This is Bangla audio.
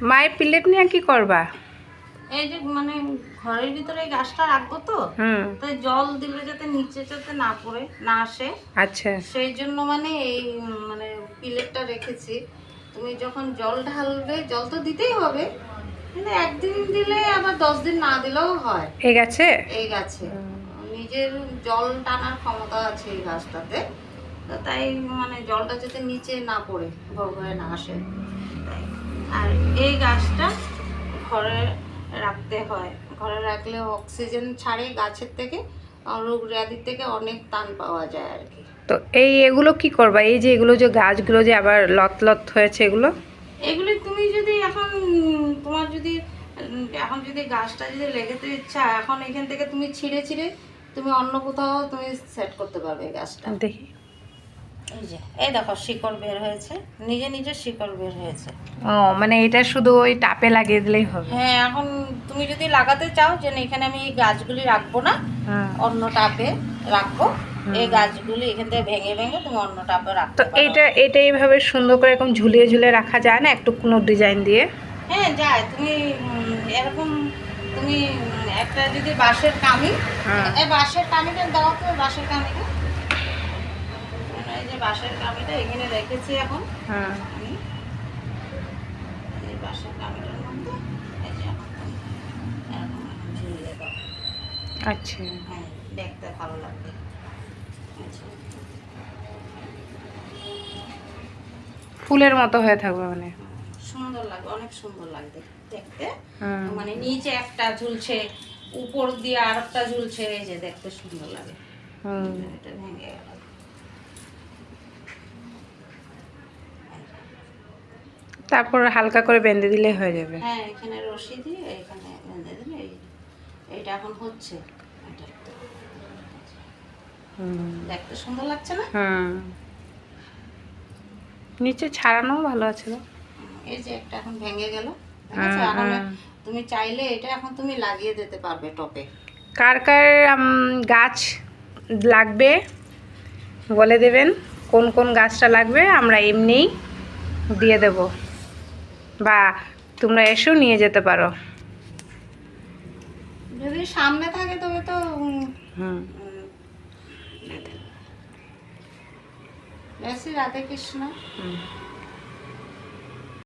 মায়ের প্লেট নিয়ে কি করবা? এই যে মানে ঘরের ভিতরে এই গাছটা রাখবো তো, তাই জল দিলে যাতে নিচে যাতে না পড়ে না আসে, আচ্ছা সেই জন্য মানে এই মানে প্লেটটা রেখেছি। তুমি যখন জল ঢালবে, জল তো দিতেই হবে, কিন্তু একদিন দিলে আবার 10 দিন না দিলেও হয়। এই গাছে নিজের জল টানার ক্ষমতা আছে এই গাছটাতে, তো তাই মানে জলটা যাতে নিচে না পড়ে, ভর হয়ে না আসে তাই। আর এই গাছটা ঘরে রাখতে হয়, ঘরে রাখলে অক্সিজেন ছাড়ে গাছের থেকে, রোগ ব্যাধি থেকে অনেক ত্রাণ পাওয়া যায় আর কি। তো এগুলো কি করবা? এই যে এগুলো যে গাছগুলো যে আবার লত হয়েছে, এগুলি তুমি যদি এখন তোমার যদি এখন যদি গাছটা যদি লেগেতে ইচ্ছা, এখন এখান থেকে তুমি ছিঁড়ে ছিঁড়ে তুমি অন্য কোথাও তুমি সেট করতে পারবে এই গাছটা। দেখি। এই দেখো শিকড় বের হয়েছে, নিজে নিজে শিকড় বের হয়েছে। ও মানে এটা শুধু ওই টাপে লাগিয়ে দিলেই হবে? হ্যাঁ, এখন তুমি যদি লাগাতে চাও যে এখানে আমি এই গাছগুলি রাখবো না, অন্য টাপে রাখবো, এই গাছগুলি এখান থেকে ভেঙে ভেঙে তুমি অন্য টাপে রাখতে পারো। তো এটা এইভাবে সুন্দর করে এরকম ঝুলিয়ে ঝুলিয়ে রাখা যায় না একটু কোনো ডিজাইন দিয়ে? হ্যাঁ যায়। তুমি এরকম তুমি একটা যদি বাঁশের কামি, এই বাঁশের কামিটা দাও তো, বাঁশের কামিটা, এই যে বাঁশের কামিটা এখানে রেখেছি এখন আমি, এই বাঁশের কামিটার মধ্যে এই যে এরকম ঝুলিয়ে দাও। আচ্ছা, হ্যাঁ, দেখতে ভালো লাগবে। ফুলের মতো হয়ে থাকবে মানে? সুন্দর লাগবে, অনেক সুন্দর লাগবে দেখতে। মানে নিচে একটা ঝুলছে, উপর দিয়ে আর একটা ঝুলছে, এই যে দেখতে সুন্দর লাগে। এটা ভেঙে গেল। তারপর হালকা করে বেঁধে দিলে হয়ে যাবে? হ্যাঁ, এখানে রশি দিয়ে এখানে বেঁধে দিলে এইটা এখন হচ্ছে। দেখতে সুন্দর লাগছে না? নিচে ছাড়ানো ভালো আছে। এই যে একটা এখন ভেঙে গেল, এখন তুমি চাইলে এটা এখন তুমি লাগিয়ে দিতে পারবে টপে। কার কার গাছ লাগবে বলে দেবেন, কোন কোন গাছটা লাগবে, আমরা এমনিই দিয়ে দেব, বা তোমরা এসেও নিয়ে যেতে পারো। যদি সামনে থাকে তবে তো রাধে কৃষ্ণ।